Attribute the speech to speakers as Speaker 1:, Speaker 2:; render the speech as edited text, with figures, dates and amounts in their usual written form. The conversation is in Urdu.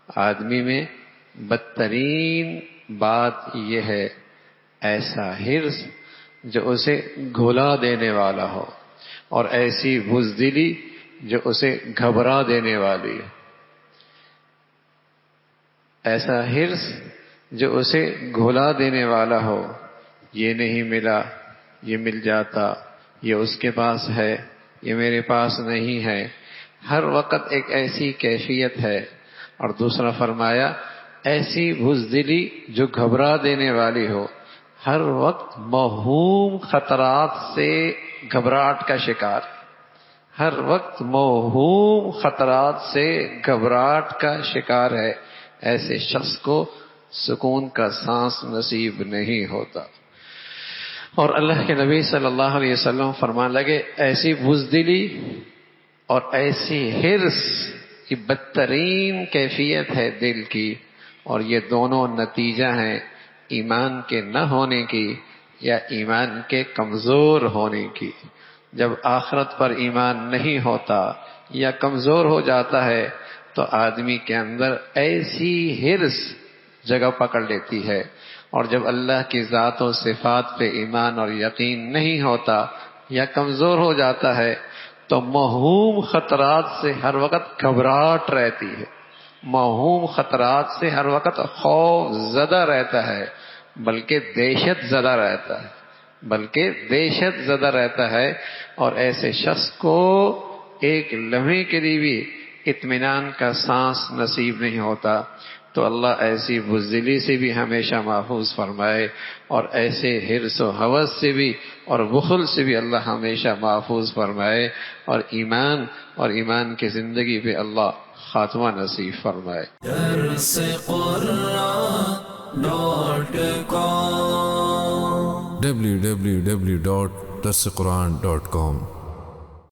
Speaker 1: آدمی میں بدترین بات یہ ہے ایسا حرص جو اسے گھلا دینے والا ہو، اور ایسی بزدلی جو اسے گھبرا دینے والی ہے۔ ایسا حرص جو اسے گھلا دینے والا ہو، یہ نہیں ملا، یہ مل جاتا، یہ اس کے پاس ہے، یہ میرے پاس نہیں ہے۔ ہر وقت ایک ایسی کیفیت ہے۔ اور دوسرا فرمایا ایسی بزدلی جو گھبرا دینے والی ہو، ہر وقت موہوم خطرات سے گھبراہٹ کا شکار، ہر وقت موہوم خطرات سے گھبراہٹ کا شکار ہے، ایسے شخص کو سکون کا سانس نصیب نہیں ہوتا۔ اور اللہ کے نبی صلی اللہ علیہ وسلم فرمان لگے ایسی بزدلی اور ایسی حرص کی بدترین کیفیت ہے دل کی، اور یہ دونوں نتیجہ ہیں ایمان کے نہ ہونے کی یا ایمان کے کمزور ہونے کی۔ جب آخرت پر ایمان نہیں ہوتا یا کمزور ہو جاتا ہے تو آدمی کے اندر ایسی حرص جگہ پکڑ لیتی ہے، اور جب اللہ کی ذات و صفات پہ ایمان اور یقین نہیں ہوتا یا کمزور ہو جاتا ہے تو موہوم خطرات سے ہر وقت گھبراہٹ رہتی ہے، موہوم خطرات سے ہر وقت خوف زدہ رہتا ہے، بلکہ دہشت زدہ رہتا ہے، بلکہ دہشت زدہ رہتا ہے۔ اور ایسے شخص کو ایک لمحے کے لیے بھی اطمینان کا سانس نصیب نہیں ہوتا۔ تو اللہ ایسی بزدلی سے بھی ہمیشہ محفوظ فرمائے، اور ایسے حرص و ہوس سے بھی اور بخل سے بھی اللہ ہمیشہ محفوظ فرمائے، اور ایمان کی زندگی پہ اللہ خاتمہ نصیب فرمائے۔
Speaker 2: www.darsequran.com